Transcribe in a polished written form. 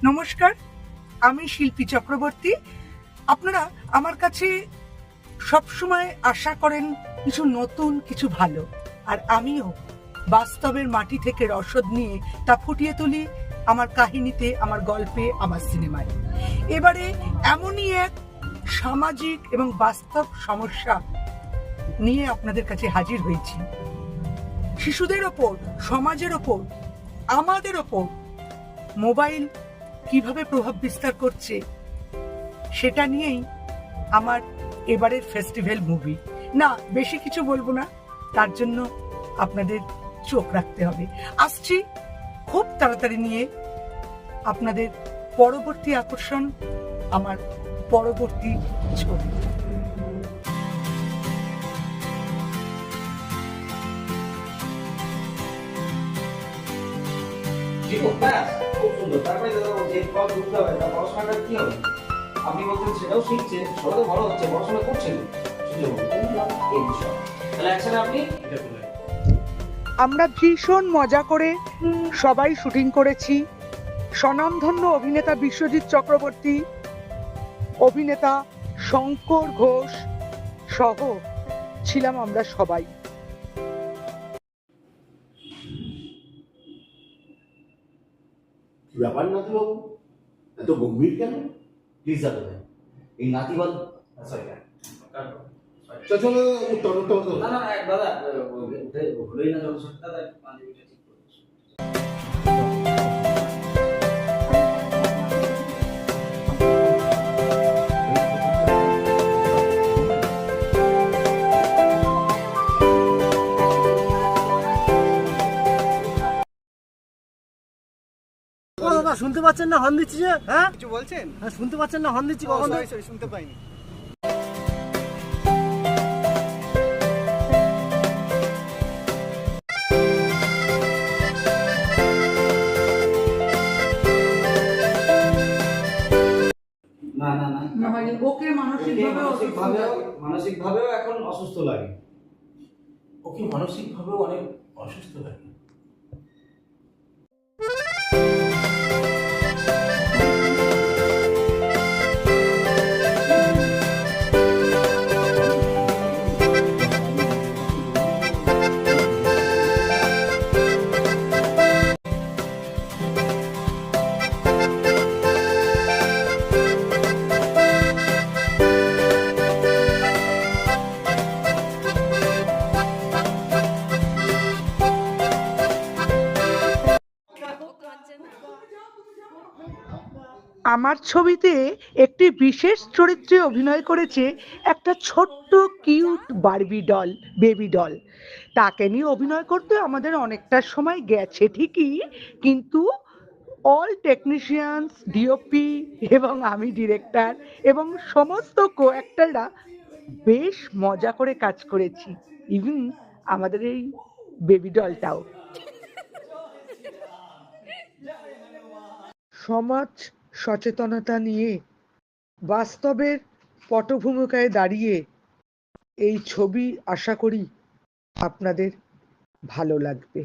নমস্কার, আমি শিল্পী চক্রবর্তী। আপনারা আমার কাছে সবসময় আশা করেন কিছু নতুন, কিছু ভালো, আর আমিও বাস্তবের মাটি থেকে রসদ নিয়ে তা ফুটিয়ে তুলি আমার কাহিনীতে, আমার গল্পে, আমার সিনেমায়। এবারে এমনই এক সামাজিক এবং বাস্তব সমস্যা নিয়ে আপনাদের কাছে হাজির হয়েছি। শিশুদের ওপর, সমাজের ওপর, আমাদের ওপর মোবাইল কিভাবে প্রভাব বিস্তার করছে সেটা নিয়েই আমার এবারের ফেস্টিভ্যাল মুভি। না, বেশি কিছু বলবো না, তার জন্য আপনাদের চোখ রাখতে হবে। আসছি খুব তাড়াতাড়ি নিয়ে আপনাদের পরবর্তী আকর্ষণ, আমার পরবর্তী ছবি। খুব সুন্দর। তারপরে দাদা বলছে এরপর ঢুকতে হবে, তা পড়াশোনাটা কি হবে? আপনি বলছেন সেটাও শিখছে, সবাই তো বড় হচ্ছে, পড়াশোনা করছেন এই বিষয়। তাহলে একসাথে আপনি আমরা ভীষণ মজা করে সবাই শুটিং করেছি। স্বনামধন্য অভিনেতা বিশ্বজিৎ চক্রবর্তী, অভিনেতা শঙ্কর ঘোষ সহ ছিলাম আমরা সবাই। ব্যাপার নাতিবাবু এত গম্ভীর কেন? প্লিজ দাদা ভাই, এই নাতিবাদ সরি চলো উত্তর না না না দাদা হলোই না যখন দাদা পাঞ্জাবিটা ঠিক করে শুনতে পাচ্ছেন না হর্ন দিচ্ছি যে? হ্যাঁ কিছু বলছেন? হ্যাঁ শুনতে পাচ্ছেন না হর্ন দিচ্ছি কখন? সরি শুনতে পাইনি। না না না ওকে মানসিকভাবেও এখন অসুস্থ লাগে। ওকে মানসিকভাবেও অনেক অসুস্থ লাগে। আমার ছবিতে একটি বিশেষ চরিত্রে অভিনয় করেছে একটা ছোট্ট cute Barbie doll, baby doll. তাকে নিয়ে অভিনয় করতে আমাদের অনেকটা সময় গেছে ঠিকই, কিন্তু অল টেকনিশিয়ানস, ডিওপি এবং আমি ডিরেক্টর এবং সমস্ত কো অ্যাক্টররা বেশ মজা করে কাজ করেছি, ইভেন আমাদের এই বেবি ডলটাও। সমাজ সচেতনতা নিয়ে বাস্তবের পটভূমিকায় দাঁড়িয়ে এই ছবি আশা করি আপনাদের ভালো লাগবে।